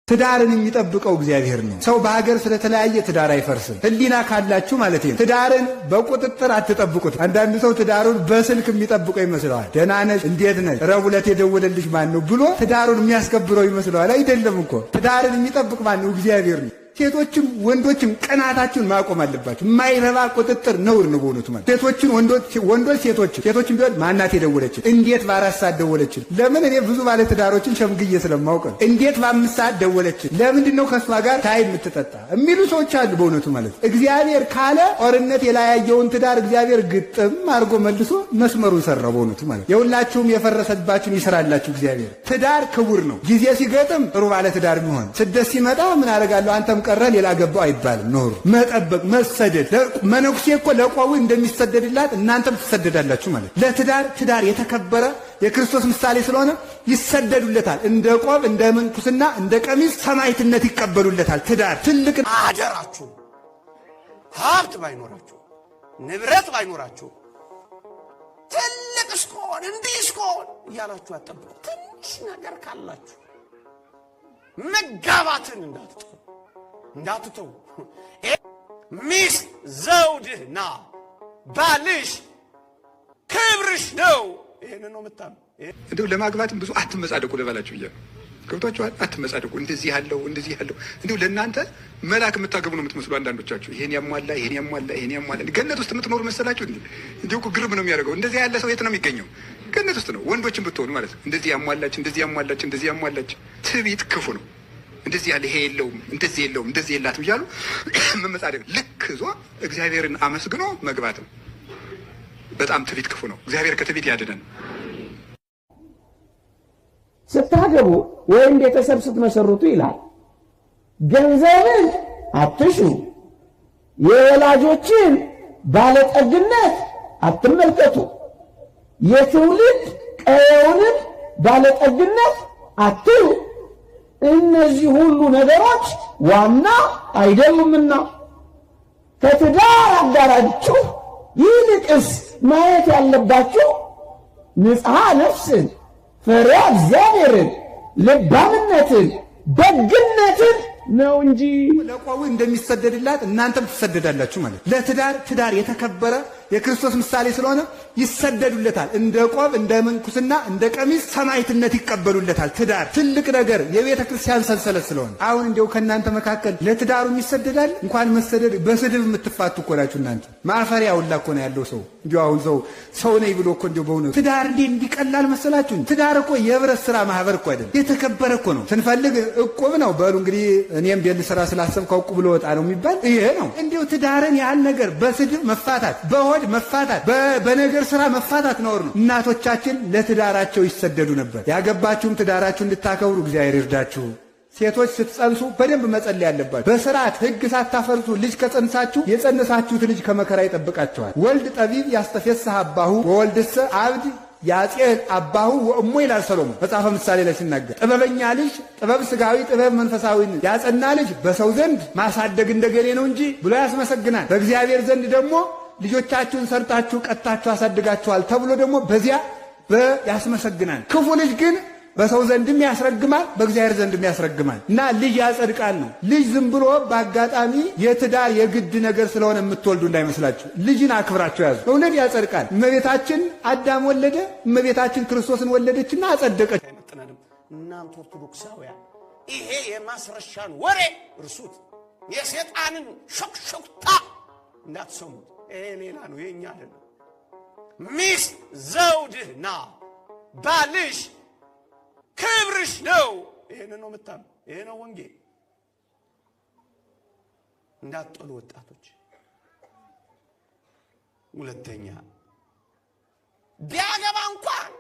ትዳርን የሚጠብቀው እግዚአብሔር ነው። ሰው በሀገር ስለተለያየ ትዳር አይፈርስም። ህሊና ካላችሁ ማለት ነው። ትዳርን በቁጥጥር አትጠብቁት። አንዳንድ ሰው ትዳሩን በስልክ የሚጠብቀው ይመስለዋል። ደህና ነሽ፣ እንዴት ነሽ፣ ረቡዕ ዕለት የደወለልሽ ማን ነው ብሎ ትዳሩን የሚያስከብረው ይመስለዋል። አይደለም እኮ ትዳርን የሚጠብቅ ማን ነው? እግዚአብሔር ነው። ሴቶችም ወንዶችም ቀናታችሁን ማቆም አለባችሁ። የማይረባ ቁጥጥር ነውር ነው በእውነቱ ማለት ሴቶችን ወንዶች ሴቶችን ቢሆን ማናት የደወለች እንዴት በ4 ሰዓት ደወለች? ለምን እኔ ብዙ ባለ ትዳሮችን ሸምግዬ ስለማውቅ እንዴት በ5 ሰዓት ደወለች? ለምንድን ነው ከሷ ጋር ታይ የምትጠጣ የሚሉ ሰዎች አሉ በእውነቱ ማለት እግዚአብሔር ካለ ጦርነት የላያየውን ትዳር እግዚአብሔር ግጥም አድርጎ መልሶ መስመሩን ሰራው በእውነቱ ማለት የሁላችሁም የፈረሰባችሁን ይስራላችሁ እግዚአብሔር። ትዳር ክቡር ነው። ጊዜ ሲገጥም ጥሩ ባለ ትዳር የሚሆን ስደት ሲመጣ ምን አደርጋለሁ አንተም ቀረ ሌላ ገባው አይባልም። ኖሩ መጠበቅ መሰደድ መነኩሴ እኮ ለቆቡ እንደሚሰደድላት እናንተም ትሰደዳላችሁ ማለት ትዳር የተከበረ የክርስቶስ ምሳሌ ስለሆነ ይሰደዱለታል። እንደ ቆብ እንደ ምንኩስና እንደ ቀሚስ ሰማዕትነት ይቀበሉለታል። ትዳር ትልቅ አደራችሁ። ሀብት ባይኖራችሁ ንብረት ባይኖራችሁ ትልቅ እስከሆነ እንዲህ እስከሆነ እያላችሁ አጠብቁ። ትንሽ ነገር ካላችሁ መጋባትን እንዳትተው። ሚስት ዘውድህ ና፣ ባልሽ ክብርሽ ነው። ይሄን ነው መጣም እንደው ለማግባትም ብዙ አትመጻደቁ ልበላችሁ ይያ ገብታችኋል። አትመጻደቁ። እንደዚህ ያለው እንደው ለእናንተ መልአክ የምታገቡ ነው የምትመስሉ አንዳንዶቻችሁ። ይሄን ያሟላ ገነት ውስጥ የምትኖሩ መሰላችሁ እንዴ? እንደው እኮ ግርም ነው የሚያደርገው። እንደዚህ ያለ ሰው የት ነው የሚገኘው? ገነት ውስጥ ነው። ወንዶችን ብትሆኑ ማለት ነው። እንደዚህ ያሟላች ትዕቢት ክፉ ነው። እንደዚህ ያለ ይሄ የለውም እንደዚህ የላትም እያሉ መመጻደቅ ልክ ዞ እግዚአብሔርን አመስግኖ መግባት ነው። በጣም ትዕቢት ክፉ ነው። እግዚአብሔር ከትዕቢት ያድነን። ስታገቡ ወይም ቤተሰብ ስትመሰርቱ ይላል ገንዘብን አትሹ፣ የወላጆችን ባለጠግነት አትመልከቱ፣ የትውልድ ቀየውንም ባለጠግነት አትዩ፣ እነዚህ ሁሉ ነገሮች ዋና አይደሉምና ከትዳር አጋራችሁ ይልቅስ ማየት ያለባችሁ ንጽሐ ነፍስን፣ ፈሪሃ እግዚአብሔርን፣ ልባምነትን፣ ደግነትን ነው እንጂ ለቆቡ እንደሚሰደድላት እናንተም ትሰደዳላችሁ ማለት ትዳር የተከበረ የክርስቶስ ምሳሌ ስለሆነ ይሰደዱለታል። እንደ ቆብ እንደ ምንኩስና እንደ ቀሚስ ሰማዕትነት ይቀበሉለታል። ትዳር ትልቅ ነገር የቤተ ክርስቲያን ሰንሰለት ስለሆነ አሁን እንዲያው ከእናንተ መካከል ለትዳሩ ይሰደዳል። እንኳን መሰደድ በስድብ የምትፋቱ እኮ ናችሁ እናንተ። ማፈሪያ ሁላ እኮ ነው ያለው ሰው። እንዲያው አሁን ሰው ነኝ ብሎ እኮ እንዲያው በእውነቱ ትዳር እንዲቀላል መሰላችሁ? ትዳር እኮ የህብረት ስራ ማህበር እኮ አይደለም፣ የተከበረ እኮ ነው። ስንፈልግ እቁብ ነው በሉ እንግዲህ እኔም ቤል ስራ ስላሰብከው እቁብ ልወጣ ነው የሚባል ይሄ ነው። እንዲያው ትዳርን ያህል ነገር በስድብ መፋታት በሆድ መፋታት በነገር ስራ መፋታት ነውር ነው። እናቶቻችን ለትዳራቸው ይሰደዱ ነበር። ያገባችሁም ትዳራችሁ እንድታከብሩ እግዚአብሔር ይርዳችሁ። ሴቶች ስትጸንሱ በደንብ መጸለይ ያለባችሁ። በስርዓት ሕግ ሳታፈርሱ ልጅ ከጸንሳችሁ የጸነሳችሁት ልጅ ከመከራ ይጠብቃችኋል። ወልድ ጠቢብ ያስተፌስህ አባሁ ወወልድሰ አብድ ያጼል አባሁ ወእሞ ይላል ሰሎሞን መጽሐፈ ምሳሌ ላይ ሲናገር። ጥበበኛ ልጅ ጥበብ ስጋዊ ጥበብ መንፈሳዊ ያጸና ልጅ በሰው ዘንድ ማሳደግ እንደገሌ ነው እንጂ ብሎ ያስመሰግናል። በእግዚአብሔር ዘንድ ደግሞ ልጆቻችሁን ሰርታችሁ ቀጣችሁ አሳድጋችኋል ተብሎ ደግሞ በዚያ ያስመሰግናል። ክፉ ልጅ ግን በሰው ዘንድም ያስረግማል፣ በእግዚአብሔር ዘንድም ያስረግማል። እና ልጅ ያጸድቃል ነው። ልጅ ዝም ብሎ በአጋጣሚ የትዳር የግድ ነገር ስለሆነ የምትወልዱ እንዳይመስላችሁ። ልጅን አክብራችሁ ያዙ። በእውነት ያጸድቃል። እመቤታችን አዳም ወለደ፣ እመቤታችን ክርስቶስን ወለደችና አጸደቀች። እናንተ ኦርቶዶክሳውያን ይሄ የማስረሻን ወሬ እርሱት። የሰይጣንን ሾክሾክታ እንዳትሰሙት። ይሄ ሌላ ነው፣ የኛ አይደለም። ሚስት ዘውድህ ና፣ ባልሽ ክብርሽ ነው። ይሄን ነው መጣም። ይሄ ነው ወንጌል። እንዳትጠሉ ወጣቶች። ሁለተኛ ቢያገባ እንኳን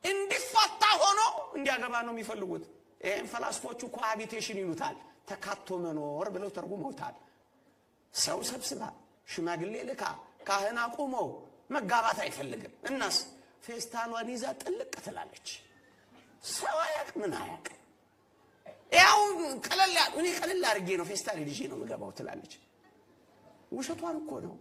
እንዲፈታ ሆኖ እንዲያገባ ነው የሚፈልጉት። ይሄን ፈላስፎቹ ኮሃቢቴሽን ይሉታል። ተካቶ መኖር ብለው ተርጉመውታል። ሰው ሰብስባ ሽማግሌ ልካ ካህን አቁሞ መጋባት አይፈልግም። እናስ ፌስታሏን ይዛ ጥልቅ ትላለች። ሰው አያቅ ምን አያቅ። ያው ቀለል አድርጌ ነው ፌስታል ልጄ ነው የምገባው ትላለች። ውሸቷን እኮ ነው።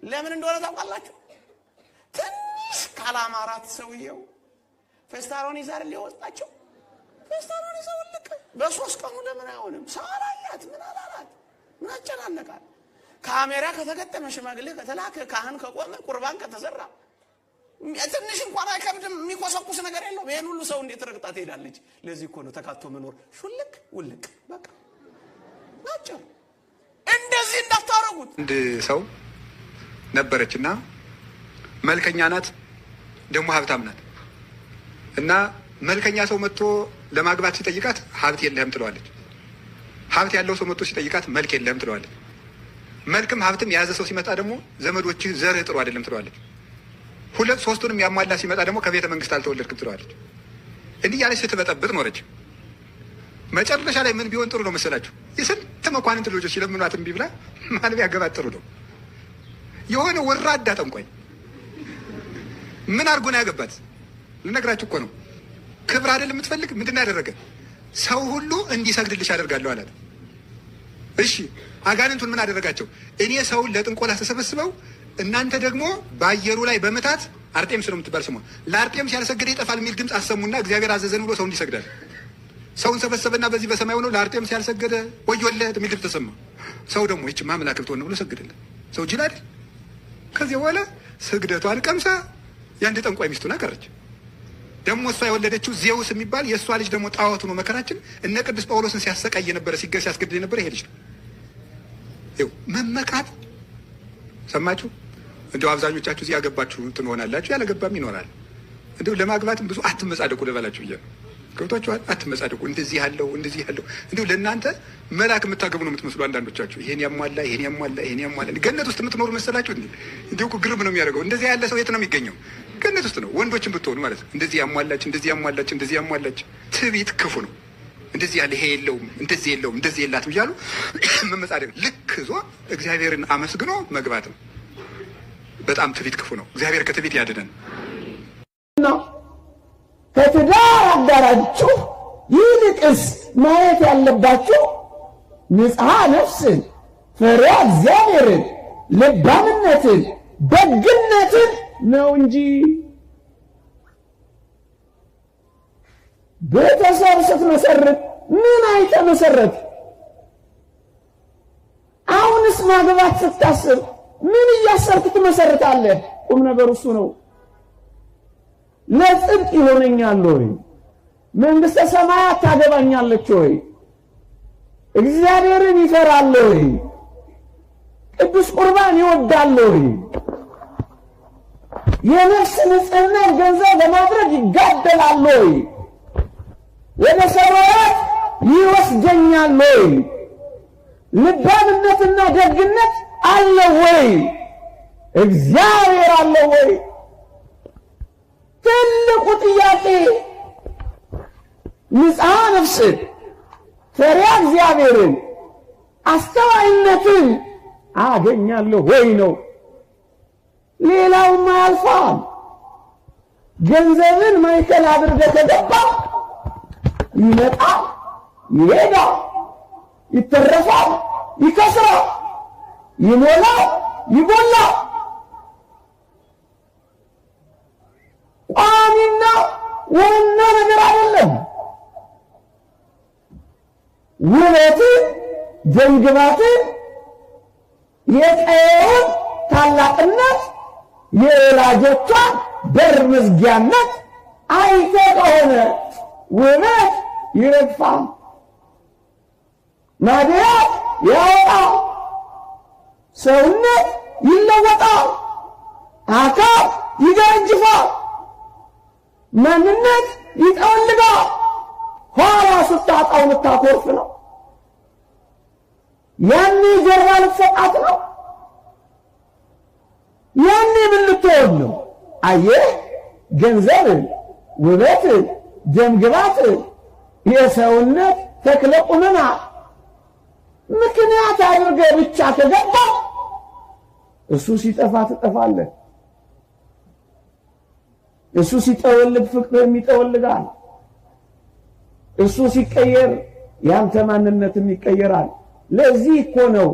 ለምን እንደሆነ ታውቃላችሁ? ትንሽ ካላማራት ሰውየው ፌስታሏን ይዛ አይደል የወጣችው ፌስታሉን ይዘውልቅ በሶስት ቀኑ ለምን አይሆንም? ሰው አላያት ምን አላላት? ምን አጨናነቃል? ካሜራ ከተገጠመ ሽማግሌ ከተላከ ካህን ከቆመ ቁርባን ከተሰራ ትንሽ እንኳን አይከብድም። የሚቆሰቁስ ነገር የለውም። ይሄን ሁሉ ሰው እንዴት ረግጣ ትሄዳለች? ለዚህ እኮ ነው ተካቶ መኖር ሹልክ ውልቅ በቃ ናቸው። እንደዚህ እንዳታረጉት። አንድ ሰው ነበረችና መልከኛ ናት፣ ደግሞ ሀብታም ናት። እና መልከኛ ሰው መጥቶ ለማግባት ሲጠይቃት ሀብት የለህም ትለዋለች። ሀብት ያለው ሰው መጥቶ ሲጠይቃት መልክ የለህም ትለዋለች። መልክም ሀብትም የያዘ ሰው ሲመጣ ደግሞ ዘመዶችህ ዘርህ ጥሩ አይደለም ትለዋለች። ሁለት ሶስቱንም ያሟላ ሲመጣ ደግሞ ከቤተ መንግስት አልተወለድክም ትለዋለች። እንዲህ ያለች ስትበጠብጥ ኖረች። መጨረሻ ላይ ምን ቢሆን ጥሩ ነው መሰላችሁ? የስንት መኳንንት ልጆች ሲለምኗት እምቢ ብላ ማን ቢያገባት ጥሩ ነው? የሆነ ወራዳ ጠንቋይ ምን አድርጎ ነው ያገባት? ልነግራችሁ እኮ ነው። ክብር አይደል የምትፈልግ? ምንድን ነው ያደረገ? ሰው ሁሉ እንዲሰግድልሽ አደርጋለሁ አላት። እሺ አጋንንቱን ምን አደረጋቸው? እኔ ሰውን ለጥንቆላ ተሰበስበው እናንተ ደግሞ በአየሩ ላይ በመታት አርጤምስ ነው የምትባል ስሟ፣ ለአርጤምስ ያልሰገደ ይጠፋል የሚል ድምፅ አሰሙና እግዚአብሔር አዘዘን ብሎ ሰው እንዲሰግዳል ሰውን ሰበሰበና በዚህ በሰማይ ሆኖ ለአርጤምስ ያልሰገደ ወዮለት የሚል ድምፅ ተሰማ። ሰው ደግሞ ይህች ማምላክ ብትሆን ብሎ ሰገደለት። ሰው ጅል አይደል? ከዚህ በኋላ ስግደቷን ቀምሳ የአንድ ጠንቋይ ሚስቱን አቀረች። ደግሞ እሷ የወለደችው ዜውስ የሚባል የእሷ ልጅ ደግሞ ጣዖት ነው። መከራችን እነ ቅዱስ ጳውሎስን ሲያሰቃይ የነበረ ሲያስገድል የነበረ ይሄ ልጅ ነው። ይኸው መመካት ሰማችሁ? እንዲሁ አብዛኞቻችሁ እዚህ ያገባችሁ ትሆናላችሁ፣ ያለገባም ይኖራል። እንዲሁ ለማግባትም ብዙ አትመጻደቁ ልበላችሁ ብዬ ነው። ገብቷችኋል? አትመጻደቁ። እንደዚህ ያለው እንዲሁ ለእናንተ መልአክ የምታገቡ ነው የምትመስሉ አንዳንዶቻችሁ። ይሄን ያሟላ ገነት ውስጥ የምትኖሩ መሰላችሁ? እንዲሁ ግርም ነው የሚያደርገው። እንደዚህ ያለ ሰው የት ነው የሚገኘው? ገነት ውስጥ ነው። ወንዶችን ብትሆኑ ማለት ነው። እንደዚህ ያሟላች ትዕቢት ክፉ ነው። እንደዚህ ያለ ይሄ የለውም እንደዚህ የላትም እያሉ መመጻደቅ ልክ ዞ እግዚአብሔርን አመስግኖ መግባት ነው። በጣም ትዕቢት ክፉ ነው። እግዚአብሔር ከትዕቢት ያድነን። ከትዳር አጋራችሁ ይልቅስ ማየት ያለባችሁ ንጽሐ ነፍስን፣ ፈሪሃ እግዚአብሔርን፣ ልባምነትን፣ ደግነትን ነው እንጂ ቤተሰብ ስትመሰርት ምን አይተህ መሰረት? አሁንስ ማግባት ስታስብ ምን እያሰብክ ትመሰርታለህ? ቁም ነገሩ እሱ ነው። ለጽድቅ ይሆነኛል ወይ? መንግስተ ሰማያት ታገባኛለች ወይ? እግዚአብሔርን ይፈራል ወይ? ቅዱስ ቁርባን ይወዳል ወይ? የነፍስ ንጽህና ገንዘብ ለማድረግ ይጋደላል ወይ? ወደ ሰማያት ይወስደኛል ወይ? ልባምነትና ደግነት አለ ወይ? እግዚአብሔር አለ ወይ? ትልቁ ጥያቄ ንጽሐ ነፍስን፣ ፈሪሃ እግዚአብሔርን፣ አስተዋይነትን አገኛለሁ ወይ ነው። ሌላውማ ያልፋል። ገንዘብን ማዕከል አድርገህ ከገባ ይመጣል፣ ይሄዳል፣ ይተረፋል፣ ይከስራል፣ ይሞላል፣ ይጎላል። ቋሚና ዋና ነገር አይደለም። ውበትን፣ ደምግባትን፣ የቀየውን ታላቅነት፣ የወላጆቿን በር መዝጊያነት አይተህ ከሆነ ውበት ይረግፋል፣ ማድያት ያወጣል፣ ሰውነት ይለወጣል፣ አካል ይገረጅፋል፣ ማንነት ይጠወልጋል። ኋላ ስታጣው ልታኮርፍ ነው። ያኔ ጀርባ ልትሰጣት ነው። ያኔ ምን ልትሆን ነው? አየህ፣ ገንዘብን፣ ውበትን፣ ደምግባትን፣ የሰውነት ተክለ ቁመና ምክንያት አድርገህ ብቻ ከገባ እሱ ሲጠፋ ትጠፋለህ። እሱ ሲጠወልግ ፍቅርህም ይጠወልጋል። እሱ ሲቀየር ያንተ ማንነትም ይቀየራል። ለዚህ እኮ ነው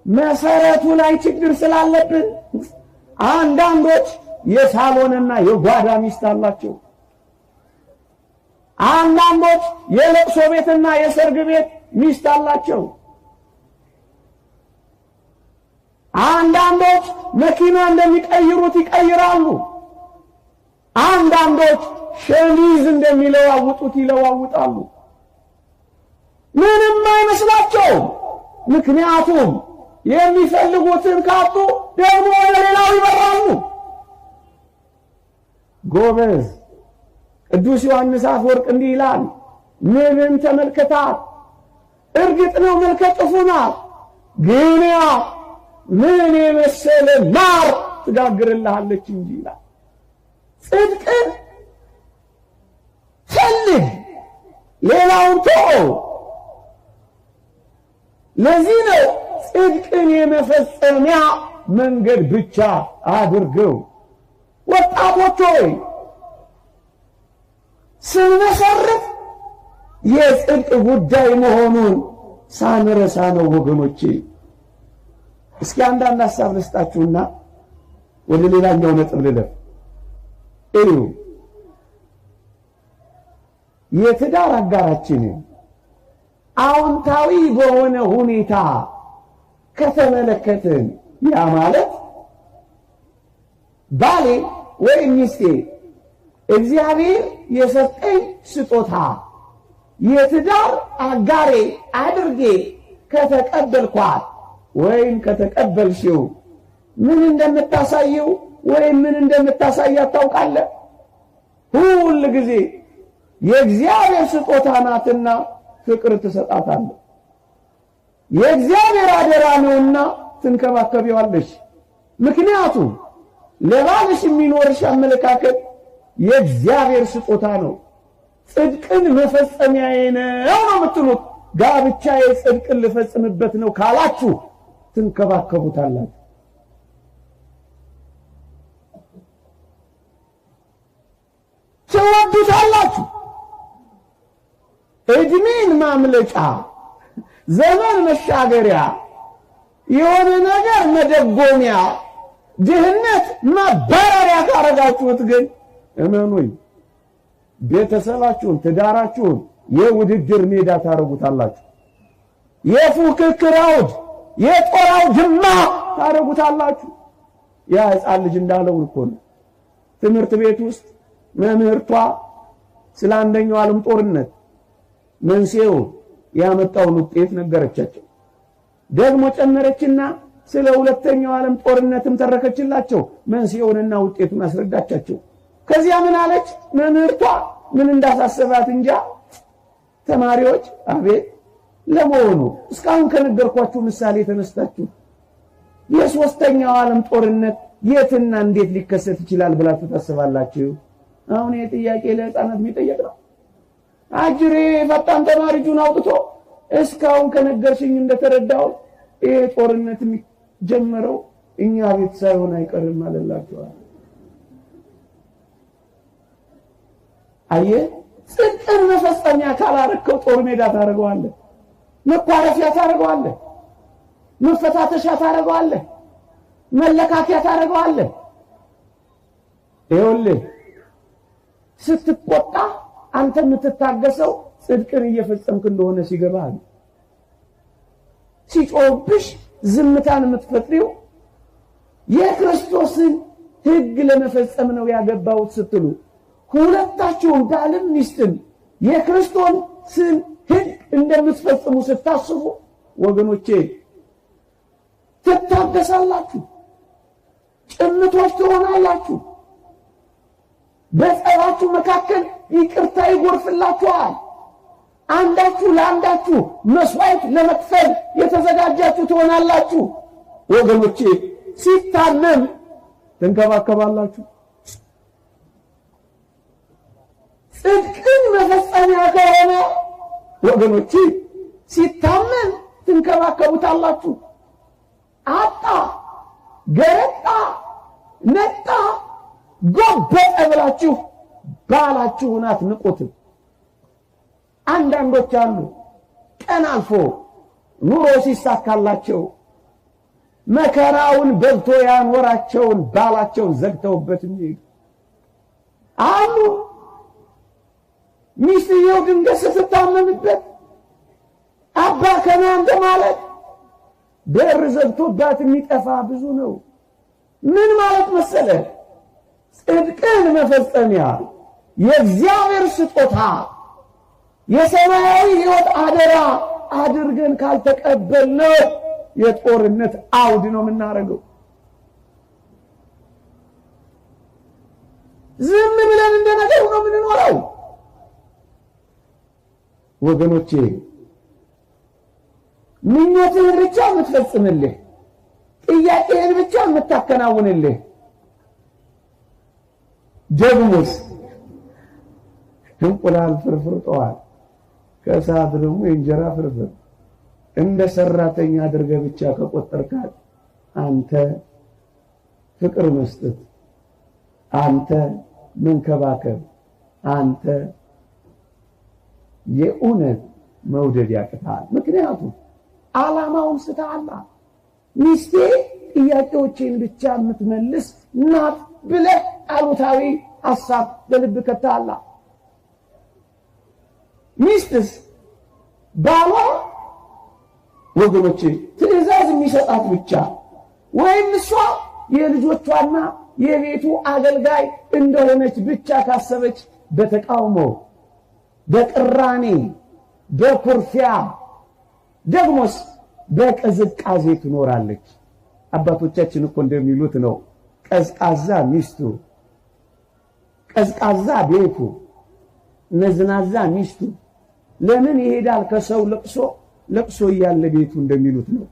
መሰረቱ ላይ ችግር ስላለብን አንዳንዶች የሳሎንና የጓዳ ሚስት አላቸው። አንዳንዶች የለቅሶ ቤትና የሰርግ ቤት ሚስት አላቸው። አንዳንዶች መኪና እንደሚቀይሩት ይቀይራሉ። አንዳንዶች ሸሚዝ እንደሚለዋውጡት ይለዋውጣሉ። ምንም አይመስላቸውም። ምክንያቱም የሚፈልጉትን ካጡ ደግሞ ወደ ሌላው ይበራሉ። ጎበዝ ቅዱስ ዮሐንስ አፈወርቅ እንዲህ ይላል፣ ንብን ተመልከታት፣ እርግጥ ነው መልከ ጥፉ ናት፣ ግን ያ ምን የመሰለ ማር ትጋግርልሃለች እንጂ ይላል። ጽድቅን ፈልግ፣ ሌላውን ተወው። ለዚህ ነው ጽድቅን የመፈጸሚያ መንገድ ብቻ አድርገው። ወጣቶች ሆይ ስንመሰርት የጽድቅ ጉዳይ መሆኑን ሳንረሳ ነው ወገኖቼ። እስኪ አንዳንድ ሐሳብ ልስጣችሁና ወደ ሌላኛው ነጥብ ልለፍ። እዩ፣ የትዳር አጋራችንን አዎንታዊ በሆነ ሁኔታ ከተመለከትን ያ ማለት ባሌ ወይም ሚስቴ እግዚአብሔር የሰጠኝ ስጦታ የትዳር አጋሬ አድርጌ ከተቀበልኳት ወይም ከተቀበልሽው ምን እንደምታሳየው ወይም ምን እንደምታሳያት ታውቃለህ? ሁል ጊዜ የእግዚአብሔር ስጦታ ናትና ፍቅር ትሰጣታለህ። የእግዚአብሔር አደራ ነውና ትንከባከቢዋለሽ። ምክንያቱም ለባልሽ የሚኖርሽ አመለካከት የእግዚአብሔር ስጦታ ነው። ጽድቅን መፈጸሚያዬ ነው የምትሉት ጋብቻዬ ጽድቅን ልፈጽምበት ነው ካላችሁ ትንከባከቡታላችሁ። ትወዱታላችሁ። እድሜን ማምለጫ ዘመን መሻገሪያ የሆነ ነገር መደጎሚያ ድህነት ማባረሪያ ካረጋችሁት ግን እመኑኝ ቤተሰባችሁን ትዳራችሁን የውድድር ሜዳ ታረጉታላችሁ። የፉክክር አውድ የጦር አውድማ ታረጉታላችሁ። ያ ሕፃን ልጅ እንዳለው እኮ ነው። ትምህርት ቤት ውስጥ መምህርቷ ስለ አንደኛው ዓለም ጦርነት መንስኤው ያመጣውን ውጤት ነገረቻቸው። ደግሞ ጨመረችና ስለ ሁለተኛው ዓለም ጦርነትም ተረከችላቸው። መንስኤውንና ውጤቱን አስረዳቻቸው። ከዚያ ምን አለች መምህርቷ? ምን እንዳሳሰባት እንጃ። ተማሪዎች አቤት ለመሆኑ እስካሁን ከነገርኳችሁ ምሳሌ ተነስታችሁ የሶስተኛው ዓለም ጦርነት የትና እንዴት ሊከሰት ይችላል ብላችሁ ታስባላችሁ? አሁን ይሄ ጥያቄ ለሕፃናት የሚጠየቅ ነው። አጅሬ ፈጣን ተማሪ እጁን አውጥቶ እስካሁን ከነገርሽኝ እንደተረዳው ይሄ ጦርነት የሚጀምረው እኛ ቤት ሳይሆን አይቀርም አለላችኋል። አየህ፣ ጽድቅን መፈጸሚያ ካላረከው ጦር ሜዳ ታደርገዋለህ፣ መኳረፊያ ታደርገዋለህ፣ መፈታተሻ ታደርገዋለህ፣ መለካከያ ታደርገዋለህ። ይኸውልህ ስትቆጣ አንተ የምትታገሰው ጽድቅን እየፈጸምክ እንደሆነ ሲገባህ፣ ሲጮህብሽ ዝምታን የምትፈጥሪው የክርስቶስን ሕግ ለመፈጸም ነው ያገባሁት ስትሉ ሁለታችሁም ባልም ሚስትም የክርስቶስን ሕግ እንደምትፈጽሙ ስታስቡ ወገኖቼ ትታገሳላችሁ፣ ጭምቶች ትሆናላችሁ። በጸባችሁ መካከል ይቅርታ ይጎርፍላችኋል። አንዳችሁ ለአንዳችሁ መስዋዕት ለመክፈል የተዘጋጃችሁ ትሆናላችሁ። ወገኖቼ ሲታመም ትንከባከባላችሁ። ጽድቅን መፈጸሚያ ከሆነ ወገኖቼ ሲታመም ትንከባከቡታላችሁ። አጣ፣ ገረጣ፣ ነጣ፣ ጎበጠ ብላችሁ ባላችሁን አትንቁትም። አንዳንዶች አሉ ቀን አልፎ ኑሮ ሲሳካላቸው መከራውን በልቶ ያኖራቸውን ባላቸውን ዘግተውበት የሚሄዱ አሉ። ሚስትየው ድንገት ስትታመምበት አባ ከናንተ ማለት በር ዘግቶባት የሚጠፋ ብዙ ነው። ምን ማለት መሰለ? ጽድቅን መፈጸሚያ የእግዚአብሔር ስጦታ የሰማያዊ ሕይወት አደራ አድርገን ካልተቀበልነው የጦርነት አውድ ነው የምናደርገው። ዝም ብለን እንደነገሩ ነው የምንኖረው። ወገኖቼ ምኞትህን ብቻ የምትፈጽምልህ፣ ጥያቄህን ብቻ የምታከናውንልህ፣ ደግሞስ እንቁላል ፍርፍር ጠዋት ከሰዓት ደግሞ የእንጀራ ፍርፍር እንደ ሰራተኛ አድርገህ ብቻ ከቆጠርካት አንተ ፍቅር መስጠት፣ አንተ መንከባከብ፣ አንተ የእውነት መውደድ ያቅታል። ምክንያቱም ዓላማውን ስተሃላ። ሚስቴ ጥያቄዎችን ብቻ የምትመልስ ናት ብለህ አሉታዊ ሐሳብ በልብ ከተሃላ። ሚስትስ ባሏ ወገኖቼ ትዕዛዝ የሚሰጣት ብቻ ወይም እሷ የልጆቿና የቤቱ አገልጋይ እንደሆነች ብቻ ካሰበች በተቃውሞ፣ በቅራኔ፣ በኩርፊያ ደግሞስ በቅዝቃዜ ትኖራለች። አባቶቻችን እኮ እንደሚሉት ነው ቀዝቃዛ ሚስቱ፣ ቀዝቃዛ ቤቱ፣ ነዝናዛ ሚስቱ ለምን ይሄዳል ከሰው ለቅሶ እያለ ቤቱ እንደሚሉት ነው።